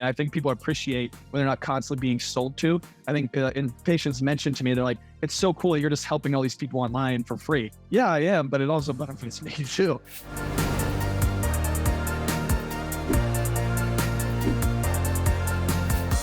And I think people appreciate when they're not constantly being sold to. I think and patients mentioned to me, they're like, it's so cool that you're just helping all these people online for free. Yeah, I am, but it also benefits me too.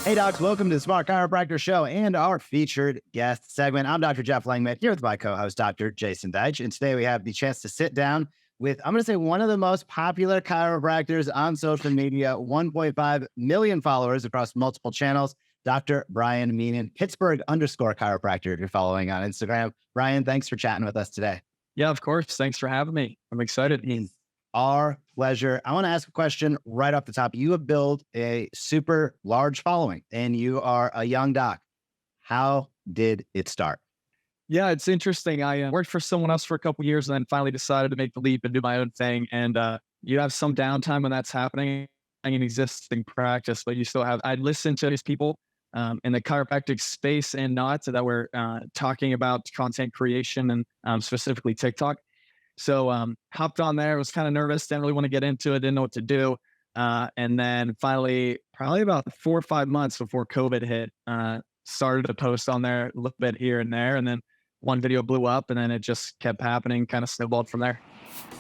Hey docs, welcome to the Smart Chiropractor Show and our featured guest segment. I'm Dr. Jeff Langman here with my co-host, Dr. Jason Deitch. And today we have the chance to sit down with, I'm going to say, one of the most popular chiropractors on social media, 1.5 million followers across multiple channels, Dr. Brian Meenan, Pittsburgh_chiropractor if you're following on Instagram. Brian, thanks for chatting with us today. Yeah, of course. Thanks for having me. I'm excited. Our pleasure. I want to ask a question right off the top. You have built a super large following and you are a young doc. How did it start? Yeah, it's interesting. I worked for someone else for a couple of years and then finally decided to make the leap and do my own thing. And you have some downtime when that's happening in existing practice, but you still have, I listened to these people in the chiropractic space and not that were talking about content creation and specifically TikTok. So hopped on there, was kind of nervous, didn't really want to get into it, didn't know what to do. And then finally, probably about 4 or 5 months before COVID hit, started to post on there a little bit here and there. And then one video blew up and then it just kept happening, kind of snowballed from there.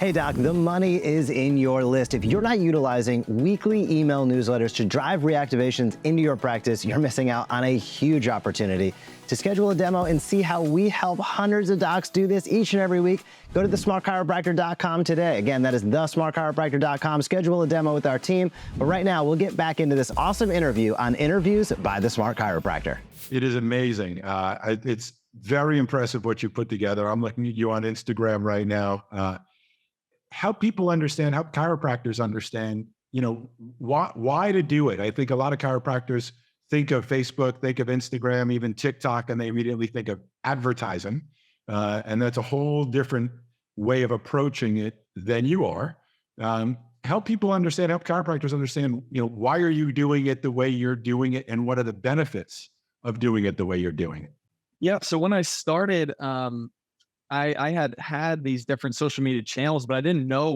Hey doc, the money is in your list. If you're not utilizing weekly email newsletters to drive reactivations into your practice, you're missing out on a huge opportunity. To schedule a demo and see how we help hundreds of docs do this each and every week, go to thesmartchiropractor.com today. Again, that is thesmartchiropractor.com. Schedule a demo with our team. But right now, we'll get back into this awesome interview on Interviews by the Smart Chiropractor. It is amazing. It's very impressive what you put together. I'm looking at you on Instagram right now. Help people understand, help chiropractors understand, why to do it. I think a lot of chiropractors think of Facebook, think of Instagram, even TikTok, and they immediately think of advertising. And that's a whole different way of approaching it than you are. Help people understand, help chiropractors understand, why are you doing it the way you're doing it and what are the benefits of doing it the way you're doing it? Yeah. So when I started, I had these different social media channels, but I didn't know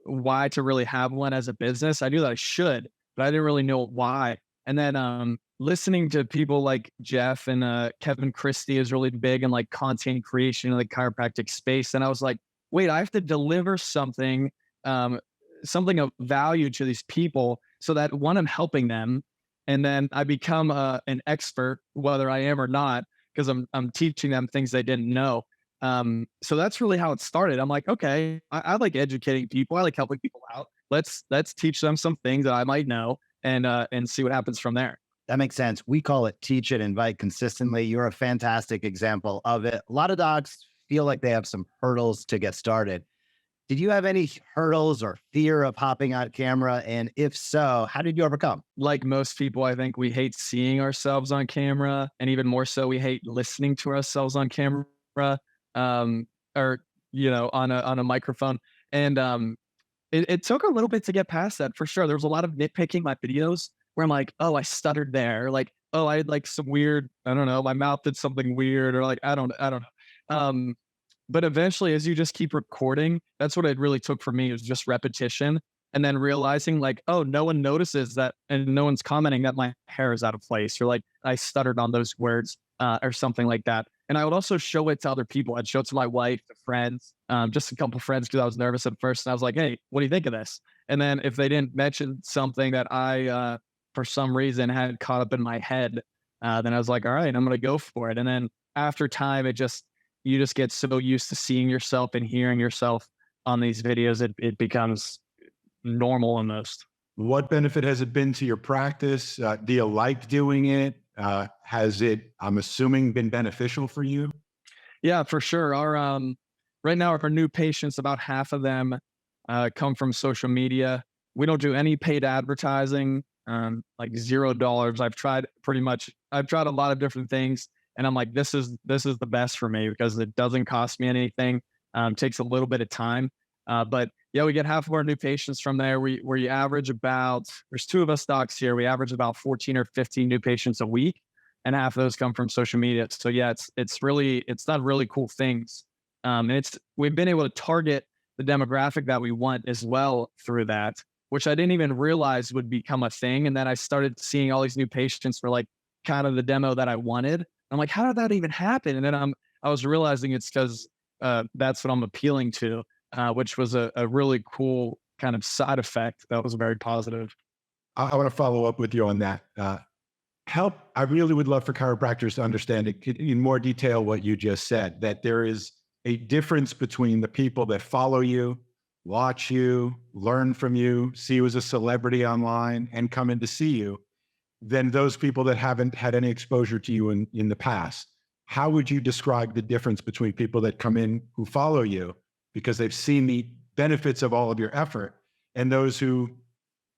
why to really have one as a business. I knew that I should, but I didn't really know why. And then listening to people like Jeff and Kevin Christie is really big in like content creation in the chiropractic space. And I was like, wait, I have to deliver something of value to these people so that one, I'm helping them. And then I become an expert, whether I am or not, because I'm teaching them things they didn't know. So that's really how it started. I'm like, okay, I like educating people. I like helping people out. Let's teach them some things that I might know and see what happens from there. That makes sense. We call it teach it, invite consistently. You're a fantastic example of it. A lot of docs feel like they have some hurdles to get started. Did you have any hurdles or fear of hopping on camera? And if so, how did you overcome? Like most people, I think we hate seeing ourselves on camera. And even more so, we hate listening to ourselves on camera or, on a microphone. And it took a little bit to get past that for sure. There was a lot of nitpicking my videos where I'm like, oh, I stuttered there. Or like, oh, I had like some weird, I don't know, my mouth did something weird or like, I don't know. But eventually, as you just keep recording, that's what it really took for me, was just repetition. And then realizing like, oh, no one notices that and no one's commenting that my hair is out of place or like I stuttered on those words or something like that. And I would also show it to other people. I'd show it to my wife, to friends, just a couple of friends because I was nervous at first. And I was like, hey, what do you think of this? And then if they didn't mention something that I, for some reason, had caught up in my head, then I was like, all right, I'm going to go for it. And then after time, you just get so used to seeing yourself and hearing yourself on these videos, it becomes normal almost. What benefit has it been to your practice? Do you like doing it? Has it, I'm assuming, been beneficial for you? Yeah, for sure. Right now, our new patients, about half of them come from social media. We don't do any paid advertising, like $0. I've tried a lot of different things. And I'm like, this is the best for me because it doesn't cost me anything. Takes a little bit of time. But yeah, we get half of our new patients from there. We average about, there's 2 of us docs here. We average about 14 or 15 new patients a week. And half of those come from social media. So yeah, it's not really cool things. And we've been able to target the demographic that we want as well through that, which I didn't even realize would become a thing. And then I started seeing all these new patients for like kind of the demo that I wanted. I'm like, how did that even happen? And then I was realizing it's because that's what I'm appealing to, which was a really cool kind of side effect that was very positive. I want to follow up with you on that. I really would love for chiropractors to understand in more detail what you just said, that there is a difference between the people that follow you, watch you, learn from you, see you as a celebrity online, and come in to see you, than those people that haven't had any exposure to you in the past. How would you describe the difference between people that come in who follow you because they've seen the benefits of all of your effort, and those who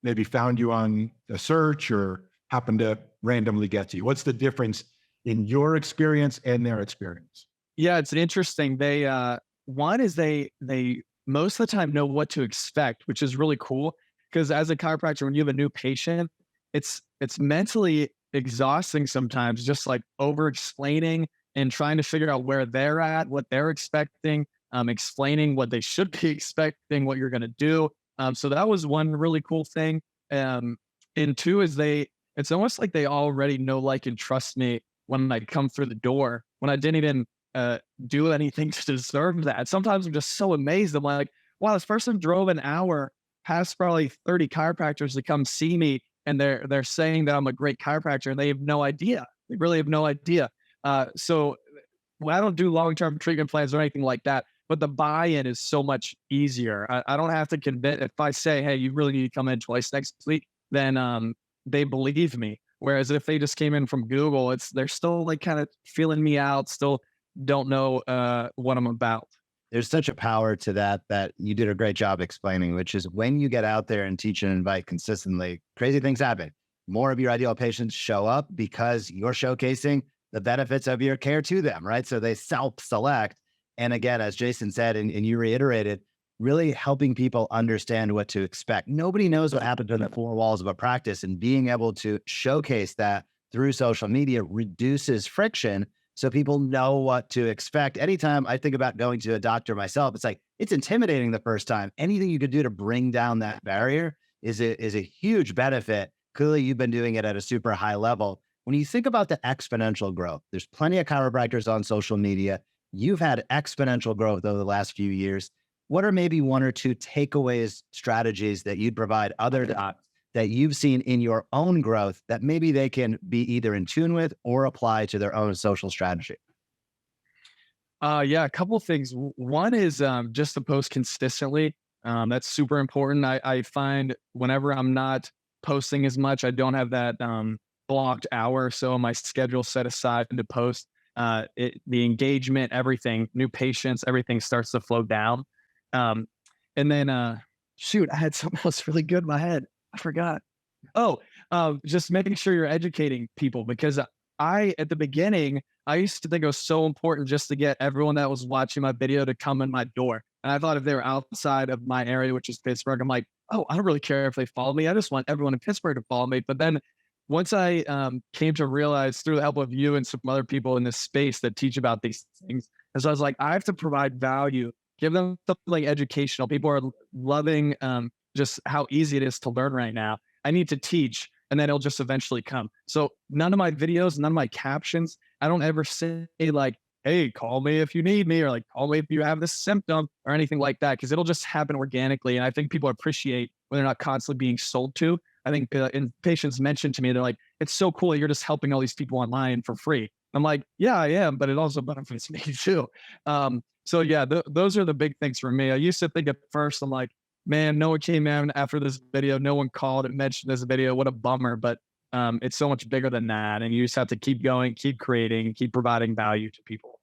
maybe found you on a search or happened to randomly get to you? What's the difference in your experience and their experience? Yeah, it's interesting. One is they most of the time know what to expect, which is really cool. Because as a chiropractor, when you have a new patient, it's mentally exhausting sometimes, just like over explaining and trying to figure out where they're at, what they're expecting, explaining what they should be expecting, what you're gonna do. So that was one really cool thing. Um, and two is it's almost like they already know, like, and trust me when I come through the door, when I didn't even do anything to deserve that. Sometimes I'm just so amazed. I'm like, wow, this person drove an hour past probably 30 chiropractors to come see me, and they're saying that I'm a great chiropractor, and they have no idea. They really have no idea. So well, I don't do long-term treatment plans or anything like that, but the buy-in is so much easier. I don't have to convince. If I say, "Hey, you really need to come in twice next week," then they believe me. Whereas if they just came in from Google, they're still like kind of feeling me out, still don't know what I'm about. There's such a power to that you did a great job explaining, which is when you get out there and teach and invite consistently, crazy things happen. More of your ideal patients show up because you're showcasing the benefits of your care to them, right? So they self-select. And again, as Jason said, and you reiterated, really helping people understand what to expect. Nobody knows what happens in the four walls of a practice, and being able to showcase that through social media reduces friction so people know what to expect. Anytime I think about going to a doctor myself, it's like, it's intimidating the first time. Anything you could do to bring down that barrier is a huge benefit. Clearly, you've been doing it at a super high level. When you think about the exponential growth, there's plenty of chiropractors on social media. You've had exponential growth over the last few years. What are maybe one or two takeaways, strategies that you'd provide other docs that you've seen in your own growth that maybe they can be either in tune with or apply to their own social strategy? Yeah, a couple of things. One is just to post consistently. That's super important. I find whenever I'm not posting as much, I don't have that blocked hour. So my schedule set aside to post. The engagement, everything, new patients, everything starts to flow down. Um, and then, shoot, I had something else really good in my head. I forgot. Oh, just making sure you're educating people, because at the beginning, I used to think it was so important just to get everyone that was watching my video to come in my door. And I thought if they were outside of my area, which is Pittsburgh, I'm like, oh, I don't really care if they follow me. I just want everyone in Pittsburgh to follow me. But then once I came to realize through the help of you and some other people in this space that teach about these things, and so I was like, I have to provide value, give them something like educational. People are loving just how easy it is to learn right now. I need to teach, and then it'll just eventually come. So none of my videos, none of my captions, I don't ever say like, hey, call me if you need me, or like, call me if you have this symptom or anything like that, because it'll just happen organically. And I think people appreciate when they're not constantly being sold to. I think and patients mentioned to me, they're like, it's so cool that you're just helping all these people online for free. I'm like, yeah, I am, but it also benefits me too. So yeah, those are the big things for me. I used to think at first, I'm like, man, no one came in after this video. No one called and mentioned this video. What a bummer. But it's so much bigger than that. And you just have to keep going, keep creating, keep providing value to people.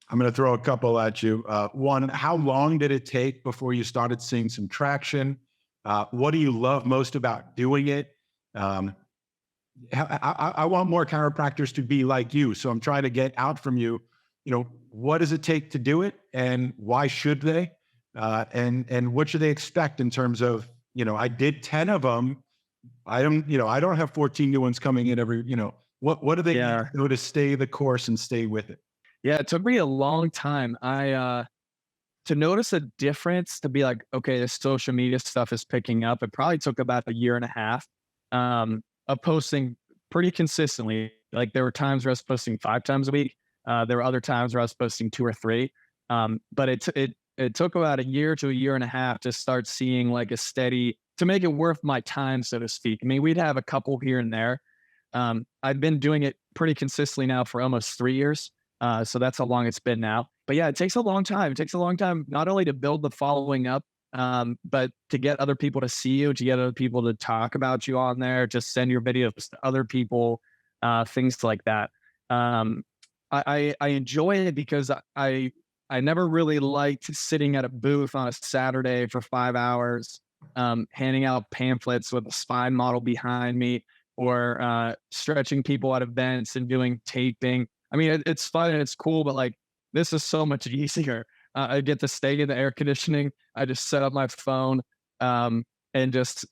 I'm going to throw a couple at you. One, how long did it take before you started seeing some traction? What do you love most about doing it? Um, I want more chiropractors to be like you. So I'm trying to get out from you, what does it take to do it, and why should they? And what should they expect in terms of, I did 10 of them. I don't have 14 new ones coming in every, what do they need Yeah. to do to stay the course and stay with it? Yeah. It took me a long time. to notice a difference, to be like, okay, this social media stuff is picking up. It probably took about a year and a half of posting pretty consistently. Like there were times where I was posting 5 times a week. There were other times where I was posting 2 or 3. But it took about a year to a year and a half to start seeing like a steady, to make it worth my time, so to speak. I mean, we'd have a couple here and there. I've been doing it pretty consistently now for almost 3 years. So that's how long it's been now. But yeah, it takes a long time. It takes a long time not only to build the following up, but to get other people to see you, to get other people to talk about you on there, just send your videos to other people, things like that. Um, I enjoy it because I never really liked sitting at a booth on a Saturday for 5 hours, handing out pamphlets with a spine model behind me, or stretching people at events and doing taping. I mean, it's fun and it's cool, but like this is so much easier. I get to stay in the air conditioning. I just set up my phone and just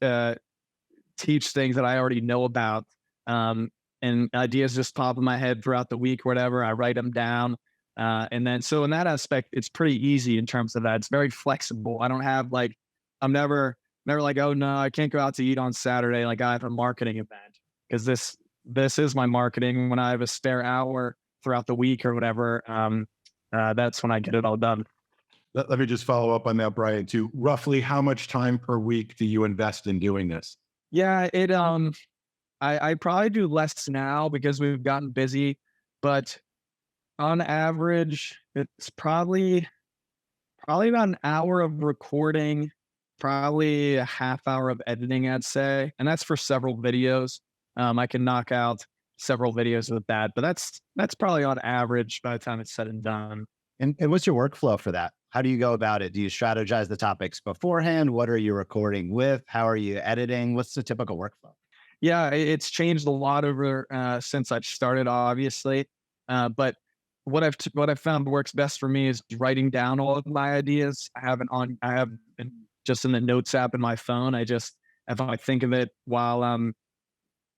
teach things that I already know about. And ideas just pop in my head throughout the week or whatever. I write them down. And then, so in that aspect, it's pretty easy in terms of that. It's very flexible. I don't have like, I'm never like, oh no, I can't go out to eat on Saturday. Like I have a marketing event, because this is my marketing. When I have a spare hour throughout the week or whatever, that's when I get it all done. Let me just follow up on that, Brian, too. Roughly how much time per week do you invest in doing this? Yeah, I probably do less now because we've gotten busy, but on average, it's probably about an hour of recording, probably a half hour of editing, I'd say. And that's for several videos. I can knock out several videos with that, but that's probably on average by the time it's said and done. And what's your workflow for that? How do you go about it? Do you strategize the topics beforehand? What are you recording with? How are you editing? What's the typical workflow? Yeah, it's changed a lot over since I've started, obviously. But what I've found works best for me is writing down all of my ideas. I have just in the notes app in my phone. If I think of it while I'm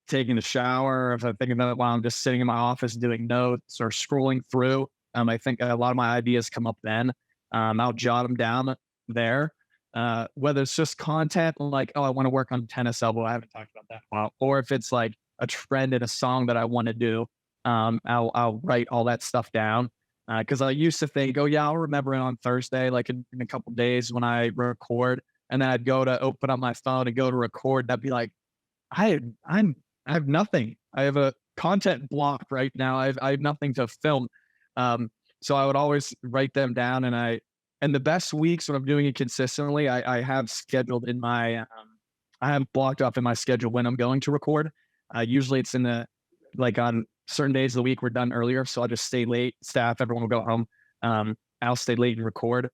taking a shower, if I think about it while I'm just sitting in my office doing notes or scrolling through, I think a lot of my ideas come up then. I'll jot them down there. Whether it's just content like, oh, I want to work on tennis elbow. I haven't talked about that in a while. Or if it's like a trend in a song that I want to do, I'll write all that stuff down. Because I used to think, oh yeah, I'll remember it on Thursday, like in a couple days when I record, and then I'd go to open up my phone and go to record. And I'd be like, I have nothing. I have a content block right now. I have nothing to film. So I would always write them down, and the best weeks when I'm doing it consistently, I have scheduled in my, I have blocked off in my schedule when I'm going to record. Usually it's like on certain days of the week, we're done earlier. So I'll just stay late. Staff, everyone will go home. I'll stay late and record.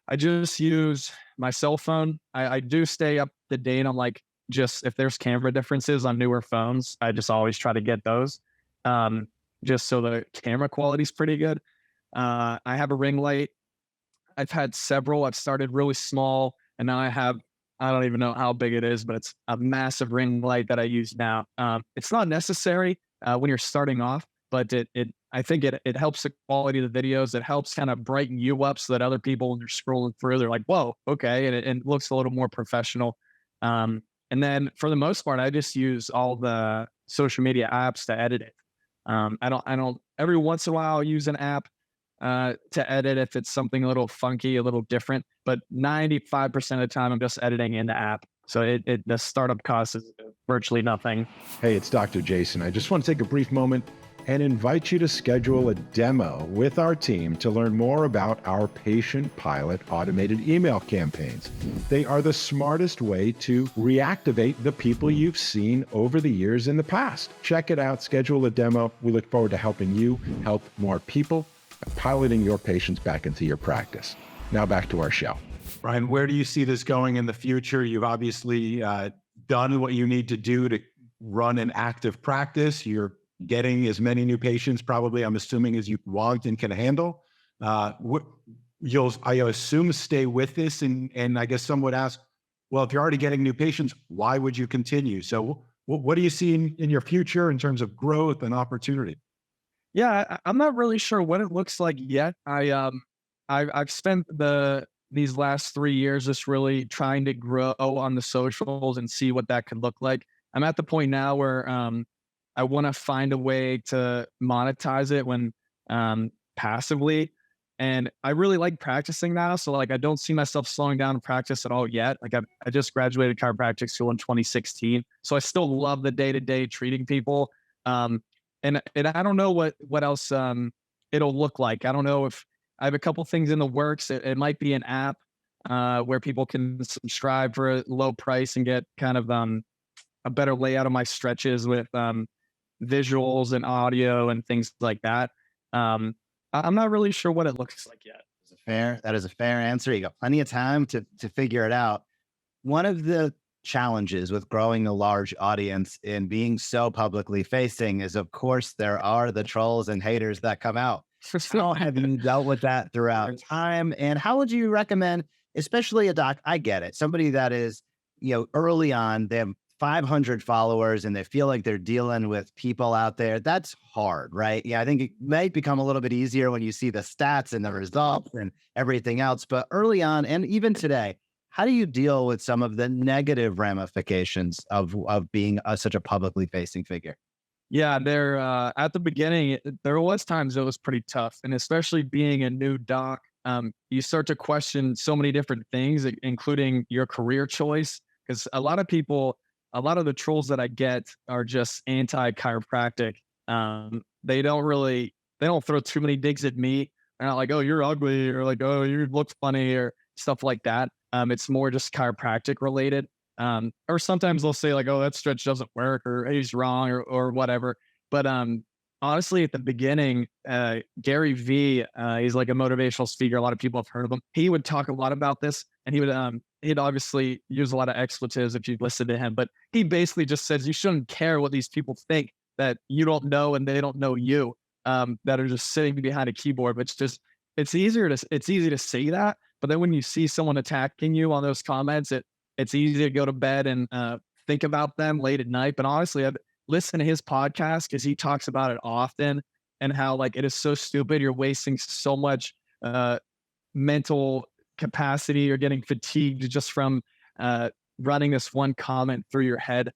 I just use my cell phone. I do stay up to date on like, just if there's camera differences on newer phones, I just always try to get those. Just so the camera quality is pretty good. I have a ring light. I've had several. I've started really small, and now I don't even know how big it is, but it's a massive ring light that I use now. It's not necessary when you're starting off, but I think it helps the quality of the videos. It helps kind of brighten you up so that other people, when they're scrolling through, they're like, whoa, okay. And it looks a little more professional. And then for the most part, I just use all the social media apps to edit it. I don't, every once in a while I'll use an app to edit if it's something a little funky, a little different, but 95% of the time I'm just editing in the app. So the startup cost is virtually nothing. Hey, it's Dr. Jason. I just want to take a brief moment and invite you to schedule a demo with our team to learn more about our patient pilot automated email campaigns. They are the smartest way to reactivate the people you've seen over the years in the past. Check it out, schedule a demo. We look forward to helping you help more people, piloting your patients back into your practice. Now back to our show. Brian, where do you see this going in the future? You've obviously done what you need to do to run an active practice. You're getting as many new patients, probably, I'm assuming, as you want and can handle. You'll, I assume, stay with this. And I guess some would ask, well, if you're already getting new patients, why would you continue? So what do you see in your future in terms of growth and opportunity? Yeah, I'm not really sure what it looks like yet. I've spent these last 3 years just really trying to grow on the socials and see what that could look like. I'm at the point now where I want to find a way to monetize it when passively. And I really like practicing now. So like I don't see myself slowing down in practice at all yet. Like I just graduated chiropractic school in 2016. So I still love the day-to-day treating people. Um, and I don't know what else it'll look like. I don't know if I have a couple things in the works. It might be an app where people can subscribe for a low price and get kind of a better layout of my stretches with visuals and audio and things like that. I'm not really sure what it looks like yet. That is a fair answer. You got plenty of time to figure it out. One of the challenges with growing a large audience and being so publicly facing is, of course, there are the trolls and haters that come out. How have you dealt with that throughout time? And how would you recommend, especially a doc? I get it. Somebody that is, early on, they have 500 followers and they feel like they're dealing with people out there. That's hard, right? Yeah, I think it might become a little bit easier when you see the stats and the results and everything else. But early on, and even today, how do you deal with some of the negative ramifications of being such a publicly facing figure? Yeah, there at the beginning, there was times it was pretty tough, and especially being a new doc, you start to question so many different things, including your career choice. Because a lot of the trolls that I get are just anti chiropractic. They don't throw too many digs at me. They're not like, "Oh, you're ugly," or like, "Oh, you look funny," or stuff like that. It's more just chiropractic related. Or sometimes they'll say like, "Oh, that stretch doesn't work," or "Hey, he's wrong," or whatever. But honestly, at the beginning, Gary V, he's like a motivational speaker. A lot of people have heard of him. He would talk a lot about this, and he'd obviously use a lot of expletives if you listen to him. But he basically just says you shouldn't care what these people think that you don't know and they don't know you. That are just sitting behind a keyboard. But it's easy to say that, but then when you see someone attacking you on those comments, it's easy to go to bed and think about them late at night. But honestly, I've listened to his podcast because he talks about it often and how like it is so stupid. You're wasting so much mental capacity. You're getting fatigued just from running this one comment through your head.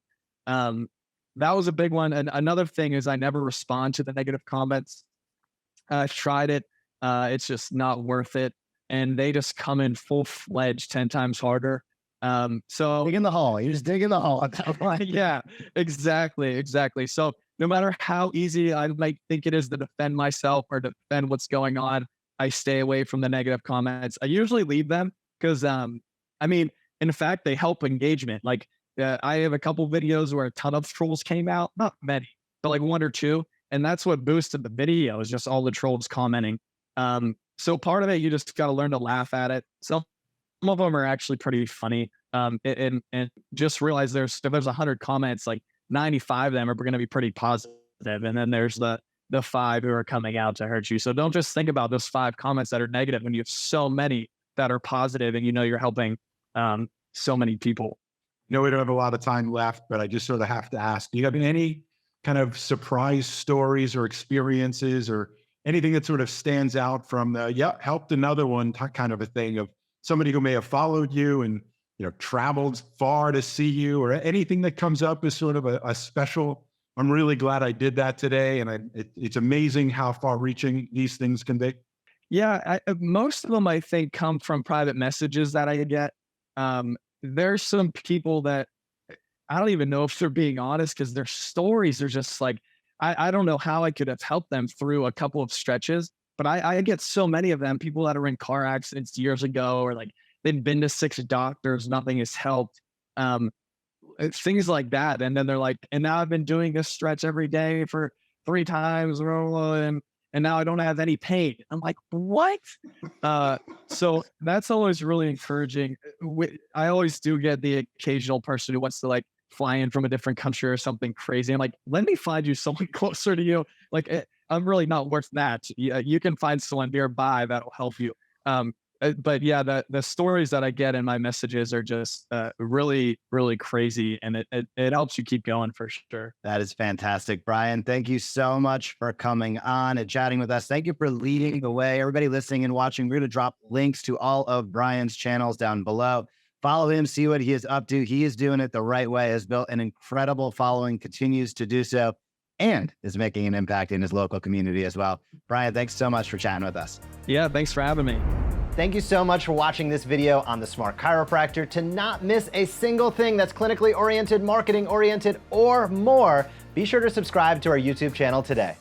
That was a big one. And another thing is I never respond to the negative comments. I've tried it. It's just not worth it. And they just come in full fledged 10 times harder. So Dig in the hole. You just dig in the hole at that point. yeah, exactly. Exactly. So no matter how easy I might think it is to defend myself or defend what's going on, I stay away from the negative comments. I usually leave them because, I mean, in fact, they help engagement. Like I have a couple videos where a ton of trolls came out, not many, but like one or two. And that's what boosted the video is just all the trolls commenting. So part of it, you just got to learn to laugh at it. Some of them are actually pretty funny. And just realize if there's 100 comments, like 95 of them are going to be pretty positive, and then there's the five who are coming out to hurt you. So don't just think about those 5 comments that are negative when you have so many that are positive, and you're helping so many people. No, we don't have a lot of time left, but I just sort of have to ask: do you have any kind of surprise stories or experiences, or anything that sort of stands out from the helped another one kind of a thing of somebody who may have followed you and traveled far to see you, or anything that comes up as sort of a special? I'm really glad I did that today, and it's amazing how far-reaching these things can be. Yeah, most of them I think come from private messages that I get. There's some people that I don't even know if they're being honest because their stories are just like, I don't know how I could have helped them through a couple of stretches, but I get so many of them, people that are in car accidents years ago, or like they've been to 6 doctors, nothing has helped. Things like that. And then they're like, and now I've been doing this stretch every day for 3 times, and now I don't have any pain. I'm like, what? So that's always really encouraging. I always do get the occasional person who wants to like fly in from a different country or something crazy. I'm like, let me find you someone closer to you. Like, I'm really not worth that. You can find someone nearby that'll help you. But yeah, the stories that I get in my messages are just really, really crazy, and it helps you keep going for sure. That is fantastic. Brian, thank you so much for coming on and chatting with us. Thank you for leading the way. Everybody listening and watching, we're going to drop links to all of Brian's channels down below. Follow him, see what he is up to. He is doing it the right way, has built an incredible following, continues to do so, and is making an impact in his local community as well. Brian, thanks so much for chatting with us. Yeah, thanks for having me. Thank you so much for watching this video on the Smart Chiropractor. To not miss a single thing that's clinically oriented, marketing oriented, or more, be sure to subscribe to our YouTube channel today.